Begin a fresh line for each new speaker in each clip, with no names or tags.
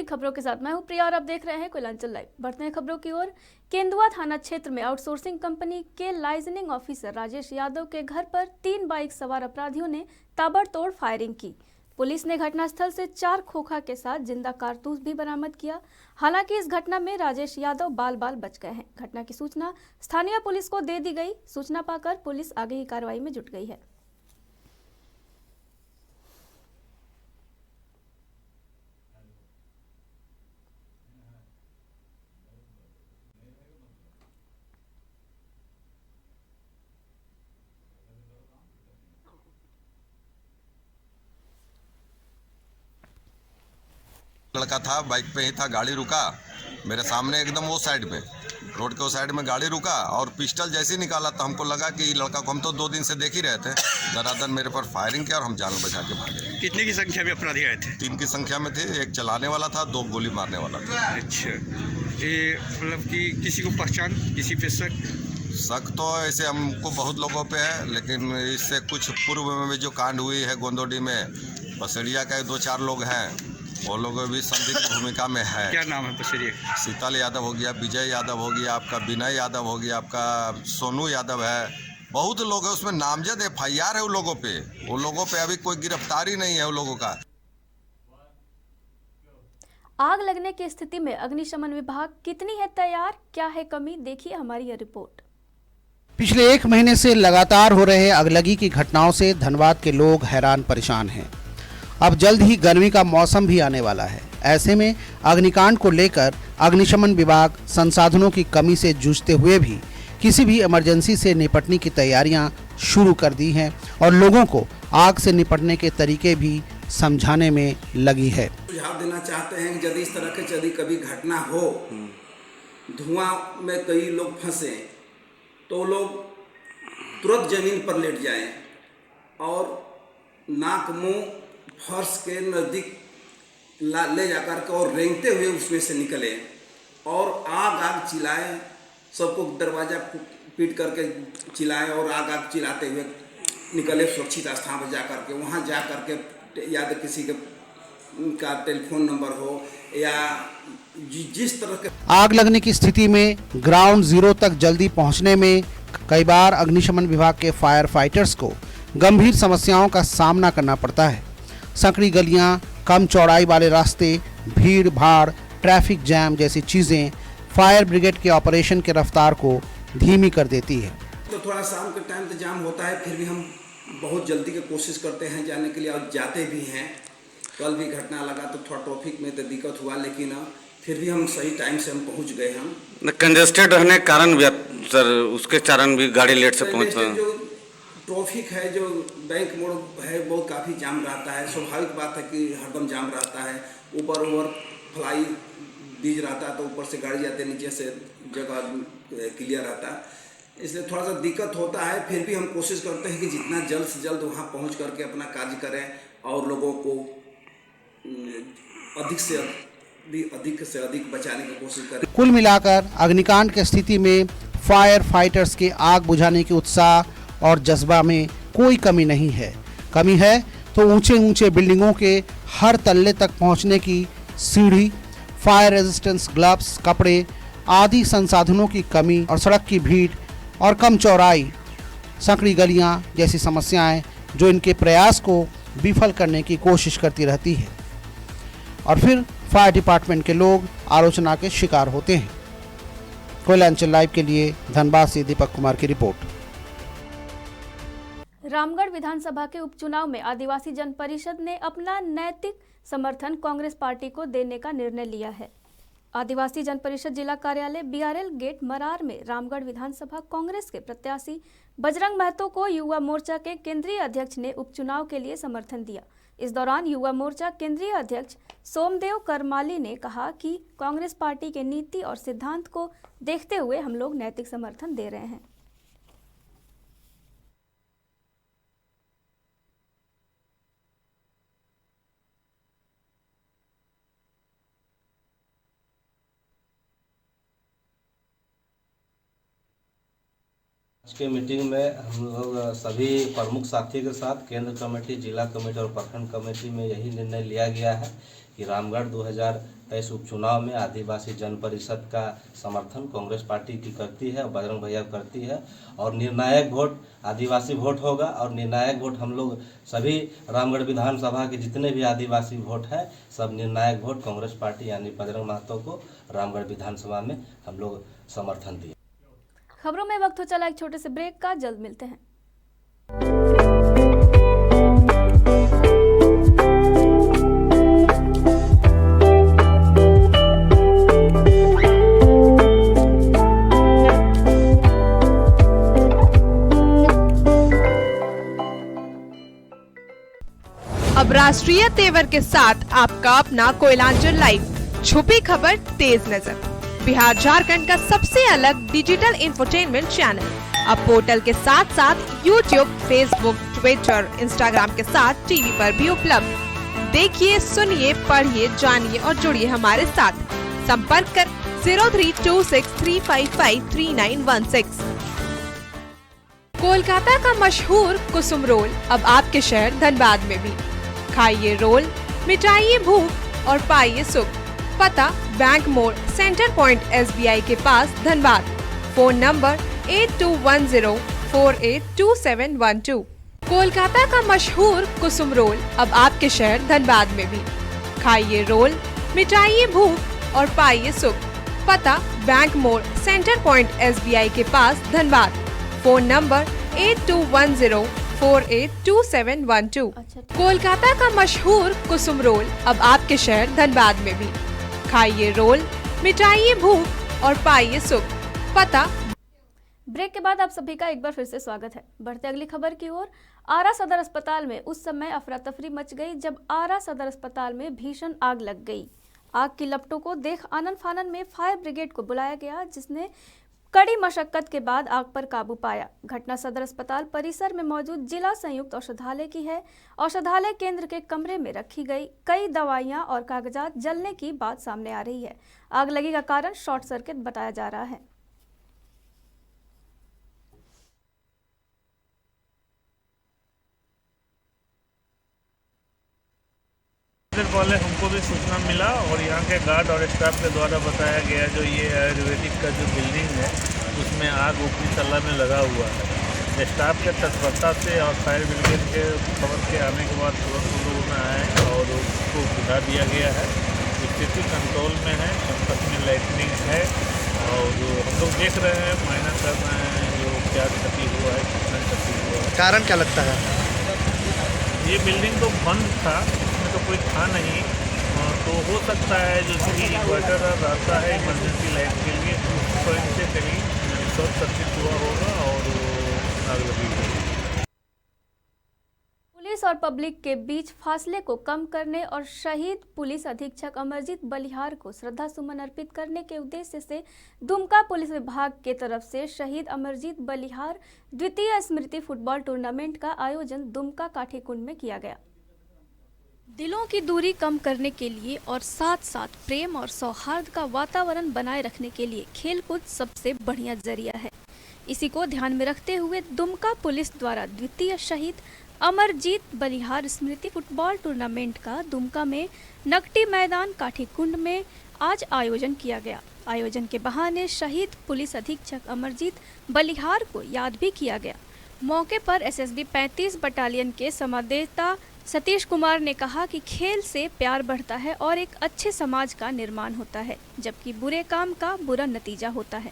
खबरों के साथ मैं हूं प्रिया और आप देख रहे हैं कोयलांचल लाइव। बढ़ते हैं खबरों की ओर। केंदुआ थाना क्षेत्र में आउटसोर्सिंग कंपनी के लाइजनिंग ऑफिसर राजेश यादव के घर पर 3 बाइक सवार अपराधियों ने ताबड़तोड़ फायरिंग की। पुलिस ने घटनास्थल से 4 खोखा के साथ जिंदा कारतूस भी बरामद किया। हालांकि इस घटना में राजेश यादव बाल बाल बच गए हैं। घटना की सूचना स्थानीय पुलिस को दे दी गई। सूचना पाकर पुलिस आगे की कार्रवाई में जुट गई है।
लड़का था, बाइक पे ही था, गाड़ी रुका मेरे सामने एकदम वो साइड में, रोड के वो साइड में गाड़ी रुका और पिस्टल जैसे ही निकाला तो हमको लगा कि लड़का को हम तो 2 दिन से देख ही रहे थे। दरादर मेरे पर फायरिंग किया और हम जान बचा के भागे।
कितने की संख्या में अपराधी आए थे?
3 की संख्या में थे, एक चलाने वाला था, 2 गोली मारने वाला था।
अच्छा, ये मतलब कि किसी को पहचान, किसी पे
शक तो ऐसे हमको बहुत लोगों पे है, लेकिन इससे कुछ पूर्व में भी जो कांड हुई है गोंदोडी में, बसेड़िया का 2-4 लोग हैं, वो लोग भी संदिग्ध भूमिका में है।
क्या नाम है बसेड़िया?
शीतल यादव हो गया, विजय यादव हो गया, आपका विनय यादव हो गया, आपका सोनू यादव है, बहुत लोग है उसमें। नामजद FIR है उन लोगों पे, उन लोगों पे अभी कोई गिरफ्तारी नहीं है उन लोगों का।
आग लगने की स्थिति में अग्निशमन विभाग कितनी है तैयार, क्या है कमी, देखिए हमारी यह रिपोर्ट।
पिछले 1 महीने से लगातार हो रहे अगलगी की घटनाओं से धनबाद के लोग हैरान परेशान हैं। अब जल्द ही गर्मी का मौसम भी आने वाला है। ऐसे में अग्निकांड को लेकर अग्निशमन विभाग संसाधनों की कमी से जूझते हुए भी किसी भी इमरजेंसी से निपटने की तैयारियां शुरू कर दी हैं और लोगों को आग से निपटने के तरीके भी समझाने में लगी है।
सुझाव देना चाहते हैं कि यदि इस तरह के यदि कभी घटना हो, धुआं में कई लोग फंसे, तो लोग तुरंत जमीन पर लेट जाएं और नाक मुंह फर्श के नज़दीक ले जाकर के और रेंगते हुए उसमें से निकले और आग चिल्लाएं, सबको दरवाज़ा पीट करके चिल्लाएं और आग चिल्लाते हुए निकले सुरक्षित स्थान पर जा करके। वहाँ जा करके या तो किसी का टेलीफोन नंबर हो या जिस तरह के
आग लगने की स्थिति में ग्राउंड जीरो तक जल्दी पहुंचने में कई बार अग्निशमन विभाग के फायर फाइटर्स को गंभीर समस्याओं का सामना करना पड़ता है। संकरी गलियां, कम चौड़ाई वाले रास्ते, भीड़ भाड़, ट्रैफिक जैम जैसी चीज़ें फायर ब्रिगेड के ऑपरेशन के रफ्तार को धीमी कर देती है।
तो थोड़ा शाम के टाइम तो जाम होता है, फिर भी हम बहुत जल्दी की कोशिश करते हैं जाने के लिए और जाते भी हैं। कल भी घटना लगा तो थोड़ा ट्रैफिक में तो दिक्कत हुआ, लेकिन फिर भी हम सही टाइम से हम पहुंच गए। हम
कंजेस्टेड रहने के कारण भी सर, उसके कारण भी गाड़ी लेट से पहुंच पाए।
जो ट्रैफिक है, जो बैंक मोड़ है, बहुत काफ़ी जाम रहता है। स्वाभाविक बात है कि हरदम जाम रहता है। ऊपर ओवर फ्लाई ब्रिज रहता है तो ऊपर से गाड़ी जाते, नीचे से जगह क्लियर रहता है, इसलिए थोड़ा सा दिक्कत होता है। फिर भी हम कोशिश करते हैं कि जितना जल्द से जल्द वहाँ पहुँच करके अपना कार्य करें और लोगों को अधिक से अधिक बचाने की कोशिश करें।
कुल मिलाकर अग्निकांड की स्थिति में फायर फाइटर्स के आग बुझाने के उत्साह और जज्बा में कोई कमी नहीं है। कमी है तो ऊंचे ऊंचे बिल्डिंगों के हर तल्ले तक पहुंचने की सीढ़ी, फायर रेजिस्टेंस ग्लव्स, कपड़े आदि संसाधनों की कमी और सड़क की भीड़ और कम चौड़ाई, संकरी गलियां जैसी समस्याएं जो इनके प्रयास को विफल करने की कोशिश करती रहती है और फिर फायर डिपार्टमेंट के लोग आलोचना के शिकार होते हैं। कोयलांचल लाइव के लिए धनबाद से दीपक कुमार की रिपोर्ट।
रामगढ़ विधानसभा के उपचुनाव में आदिवासी जन परिषद ने अपना नैतिक समर्थन कांग्रेस पार्टी को देने का निर्णय लिया है। आदिवासी जन परिषद जिला कार्यालय BRL गेट मरार में रामगढ़ विधानसभा कांग्रेस के प्रत्याशी बजरंग महतो को युवा मोर्चा के केंद्रीय अध्यक्ष ने उपचुनाव के लिए समर्थन दिया। इस दौरान युवा मोर्चा केंद्रीय अध्यक्ष सोमदेव करमाली ने कहा कि कांग्रेस पार्टी के नीति और सिद्धांत को देखते हुए हम लोग नैतिक समर्थन दे रहे हैं।
आज के मीटिंग में हम लोग सभी प्रमुख साथियों के साथ केंद्र कमेटी, जिला कमेटी और प्रखंड कमेटी में यही निर्णय लिया गया है कि रामगढ़ तो इस उपचुनाव में आदिवासी जन परिषद का समर्थन कांग्रेस पार्टी की करती है और बजरंग भैया करती है। और निर्णायक वोट आदिवासी वोट होगा और निर्णायक वोट हम लोग सभी रामगढ़ विधानसभा के जितने भी आदिवासी वोट है सब निर्णायक वोट कांग्रेस पार्टी यानी बजरंग महतो को रामगढ़ विधानसभा में हम लोग समर्थन दिए।
खबरों में वक्त हो चला एक छोटे से ब्रेक का, जल्द मिलते हैं।
अब राष्ट्रीय तेवर के साथ आपका अपना कोयलांचल लाइव, छुपी खबर तेज नजर, बिहार झारखंड का सबसे अलग डिजिटल इंफोटेनमेंट चैनल अब पोर्टल के साथ साथ यूट्यूब, फेसबुक, ट्विटर, इंस्टाग्राम के साथ टीवी पर भी उपलब्ध। देखिए, सुनिए, पढ़िए, जानिए और जुड़िए हमारे साथ। संपर्क कर 032635533916। कोलकाता का मशहूर कुसुम रोल अब आपके शहर धनबाद में भी। खाइए रोल, मिटाइए भूख और पाइए सुख। पता बैंक मोड़, सेंटर पॉइंट SBI के पास धनबाद। Phone number 8210482712। कोलकाता का मशहूर कुसुम रोल अब आपके शहर धनबाद में भी। खाइए रोल, मिटाइए भूख और पाइए सुख। पता बैंक मोड़, सेंटर पॉइंट SBI के पास धनबाद। Phone number 8210482712। कोलकाता का मशहूर कुसुम रोल अब आपके शहर धनबाद में भी। खाइए रोल, मिटाइए भूख और पाइए सुख। पता।
ब्रेक के बाद आप सभी का एक बार फिर से स्वागत है। बढ़ते अगली खबर की ओर। आरा सदर अस्पताल में उस समय अफरा तफरी मच गई जब आरा सदर अस्पताल में भीषण आग लग गई। आग की लपटों को देख आनन फानन में फायर ब्रिगेड को बुलाया गया, जिसने कड़ी मशक्कत के बाद आग पर काबू पाया। घटना सदर अस्पताल परिसर में मौजूद जिला संयुक्त औषधालय की है। औषधालय केंद्र के कमरे में रखी गई कई दवाइयां और कागजात जलने की बात सामने आ रही है। आग लगी का कारण शॉर्ट सर्किट बताया जा रहा है।
देर पहले हमको भी सूचना मिला और यहाँ के गार्ड और स्टाफ के द्वारा बताया गया जो ये आयुर्वेदिक का जो बिल्डिंग है उसमें आग ऊपरी तला में लगा हुआ है। स्टाफ के तत्परता से और फायर ब्रिगेड के खबर के आने के बाद तुरंत लोग में आए और उसको बुझा दिया गया है। स्थिति कंट्रोल में है, संपर्क में लाइटनिंग है और हम लोग देख रहे हैं, माइनर कर रहे हैं जो क्या क्षति हुआ है, कितना क्षति हुआ है।
कारण क्या लगता है?
ये बिल्डिंग तो बंद था, तो कोई था नहीं, तो हो सकता है जो कि इन्वर्टर रहता है इमरजेंसी लाइट के लिए उस पॉइंट से कहीं शॉर्ट सर्किट हुआ होगा और आग लगी होगी।
पुलिस और पब्लिक के बीच फासले को कम करने और शहीद पुलिस अधीक्षक अमरजीत बलिहार को श्रद्धा सुमन अर्पित करने के उद्देश्य से दुमका पुलिस विभाग के तरफ से शहीद अमरजीत बलिहार द्वितीय स्मृति फुटबॉल टूर्नामेंट का आयोजन दुमका काठीकुंड में किया गया। दिलों की दूरी कम करने के लिए और साथ साथ प्रेम और सौहार्द का वातावरण बनाए रखने के लिए खेलकूद सबसे बढ़िया जरिया है। इसी को ध्यान में रखते हुए दुमका पुलिस द्वारा द्वितीय शहीद अमरजीत बलिहार स्मृति फुटबॉल टूर्नामेंट का दुमका में नकटी मैदान काठीकुंड में आज आयोजन किया गया। आयोजन के बहाने शहीद पुलिस अधीक्षक अमरजीत बलिहार को याद भी किया गया। मौके पर SSB 35 बटालियन के संवाददाता सतीश कुमार ने कहा कि खेल से प्यार बढ़ता है और एक अच्छे समाज का निर्माण होता है, जबकि बुरे काम का बुरा नतीजा होता है।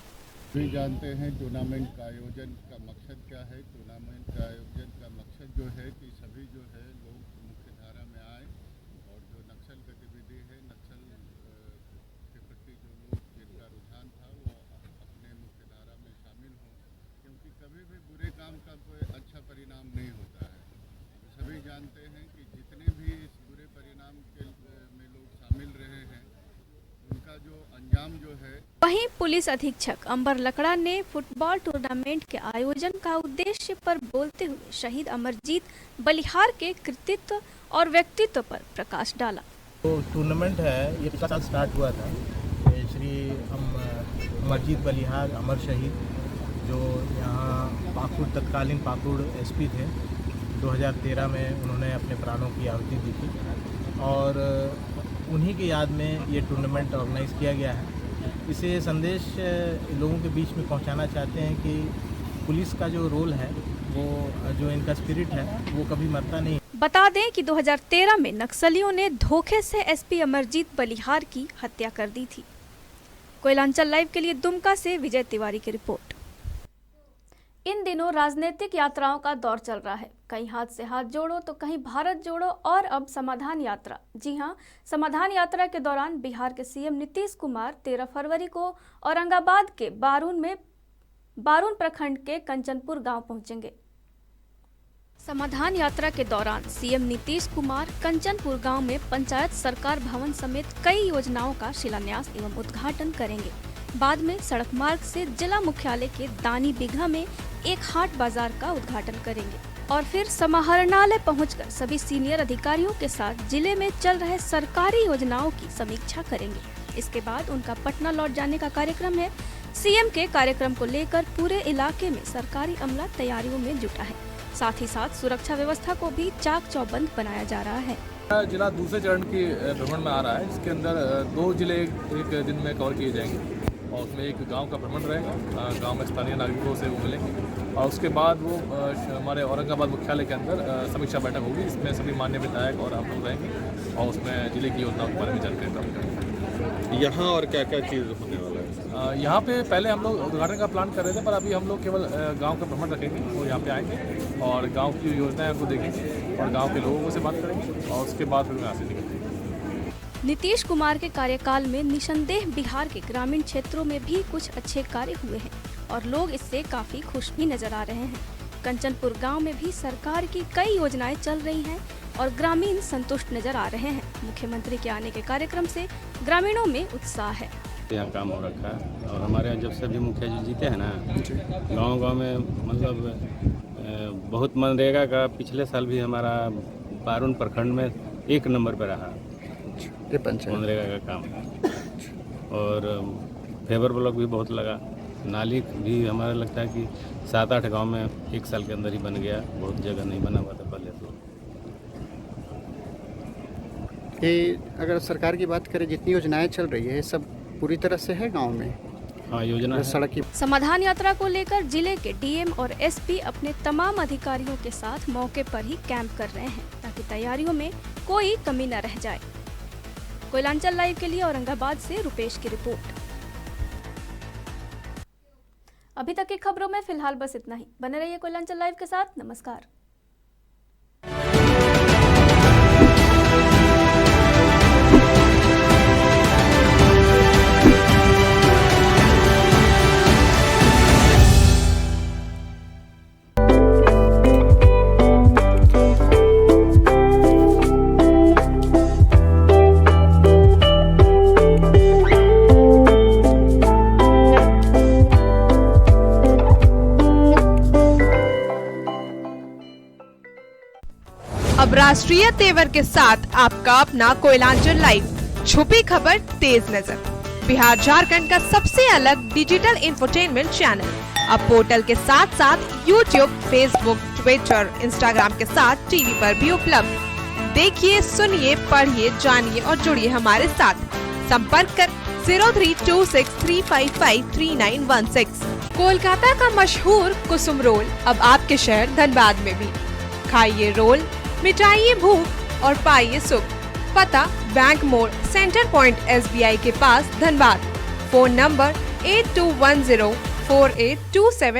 भी जानते हैं टूर्नामेंट का आयोजन का मकसद क्या है। टूर्नामेंट का आयोजन का मकसद जो है कि सभी जो है लोग मुख्य धारा में आए और जो नक्सल गतिविधि है, नक्सल के प्रति जो लोग जिनका रुझान था वो अपने मुख्य धारा में शामिल हों, क्योंकि कभी भी बुरे काम का कोई अच्छा परिणाम नहीं होता है। सभी जानते हैं कि जितने भी इस बुरे परिणाम के में लोग शामिल रहे हैं उनका जो अंजाम जो है।
वहीं पुलिस अधीक्षक अंबर लकड़ा ने फुटबॉल टूर्नामेंट के आयोजन का उद्देश्य पर बोलते हुए शहीद अमरजीत बलिहार के कृतित्व और व्यक्तित्व पर प्रकाश डाला।
तो टूर्नामेंट है ये 50 साल स्टार्ट हुआ था। श्री अमरजीत बलिहार अमर शहीद जो यहाँ पाकुड़ तत्कालीन पाकुड़ SP थे, 2013 में उन्होंने अपने प्राणों की आहुति दी थी और उन्हीं की याद में ये टूर्नामेंट ऑर्गेनाइज़ किया गया है। इसे संदेश लोगों के बीच में पहुंचाना चाहते हैं कि पुलिस का जो रोल है, वो जो इनका स्पिरिट है, वो कभी मरता नहीं।
बता दें कि 2013 में नक्सलियों ने धोखे से एसपी अमरजीत बलिहार की हत्या कर दी थी। कोयलांचल लाइव के लिए दुमका से विजय तिवारी की रिपोर्ट। इन दिनों राजनीतिक यात्राओं का दौर चल रहा है। कहीं हाथ से हाथ जोड़ो तो कहीं भारत जोड़ो और अब समाधान यात्रा। जी हां, समाधान यात्रा के दौरान बिहार के सीएम नीतीश कुमार 13 फरवरी को औरंगाबाद के बारून प्रखंड के कंचनपुर गांव पहुंचेंगे। समाधान यात्रा के दौरान सीएम नीतीश कुमार कंचनपुर गांव में पंचायत सरकार भवन समेत कई योजनाओं का शिलान्यास एवं उद्घाटन करेंगे। बाद में सड़क मार्ग से जिला मुख्यालय के दानी बिघा में एक हाट बाजार का उद्घाटन करेंगे और फिर समाहरणालय पहुंचकर सभी सीनियर अधिकारियों के साथ जिले में चल रहे सरकारी योजनाओं की समीक्षा करेंगे। इसके बाद उनका पटना लौट जाने का कार्यक्रम है। सीएम के कार्यक्रम को लेकर पूरे इलाके में सरकारी अमला तैयारियों में जुटा है। साथ ही साथ सुरक्षा व्यवस्था को भी चाक चौबंद बनाया जा रहा है।
जिला दूसरे चरण की भ्रमण में आ रहा है। इसके अंदर 2 जिले एक दिन में कवर किए जाएंगे और उसमें एक गांव का भ्रमण रहेगा। गांव में स्थानीय नागरिकों से वो मिलेंगे और उसके बाद वो हमारे औरंगाबाद मुख्यालय के अंदर समीक्षा बैठक होगी। इसमें सभी माननीय विधायक और हम लोग रहेंगे और उसमें जिले की योजनाओं के बारे में जानकारी प्राप्त करेंगे।
यहाँ और क्या क्या चीज़ होने वाला है?
यहाँ पे पहले हम लोग उद्घाटन का प्लान कर रहे थे, पर अभी हम लोग केवल गांव का भ्रमण रखेंगे। वो यहाँ पे आएंगे और गांव की जो योजनाएं हैं उनको देखेंगे और गांव के लोगों से बात करेंगे और उसके बाद फिर यहाँ से निकलेंगे।
नीतीश कुमार के कार्यकाल में निसंदेह बिहार के ग्रामीण क्षेत्रों में भी कुछ अच्छे कार्य हुए हैं और लोग इससे काफी खुश भी नजर आ रहे हैं। कंचनपुर गांव में भी सरकार की कई योजनाएं चल रही हैं और ग्रामीण संतुष्ट नजर आ रहे हैं। मुख्यमंत्री के आने के कार्यक्रम से ग्रामीणों में उत्साह है।
यहाँ काम हो रखा है और हमारे यहाँ जब से भी मुखिया जी जीते हैं ना, गांव-गांव में मतलब बहुत मनरेगा का पिछले साल भी हमारा बारून प्रखंड में 1 नंबर पर रहा मनरेगा का काम और फेवर ब्लॉक भी बहुत लगा। नाली भी हमारा लगता है कि 7-8 गांव में 1 साल के अंदर ही बन गया। बहुत जगह नहीं बना हुआ था पहले। तो
ये अगर सरकार की बात करें, जितनी योजनाएं चल रही है सब पूरी तरह से है गांव में।
हाँ, योजना
सड़क की।
समाधान यात्रा को लेकर जिले के डीएम और एसपी अपने तमाम अधिकारियों के साथ मौके पर ही कैंप कर रहे हैं ताकि तैयारियों में कोई कमी न रह जाए। कोयलांचल लाइव के लिए औरंगाबाद से रुपेश की रिपोर्ट। अभी तक की खबरों में फिलहाल बस इतना ही। बने रहिए कोयलांचल लाइव के साथ। नमस्कार।
अब राष्ट्रीय तेवर के साथ आपका अपना कोयलांचल लाइव, छुपी खबर तेज नजर, बिहार झारखंड का सबसे अलग डिजिटल इंफोटेनमेंट चैनल। अब पोर्टल के साथ साथ यूट्यूब, फेसबुक, ट्विटर, इंस्टाग्राम के साथ टीवी पर भी उपलब्ध। देखिए, सुनिए, पढ़िए, जानिए और जुड़िए हमारे साथ। संपर्क कर 032635533916। कोलकाता का मशहूर कुसुम रोल अब आपके शहर धनबाद में भी। खाइए रोल, मिटाइए भूख और पाइए सुख। पता बैंक मोड़, सेंटर पॉइंट SBI के पास, धनबाद। Phone number 82104827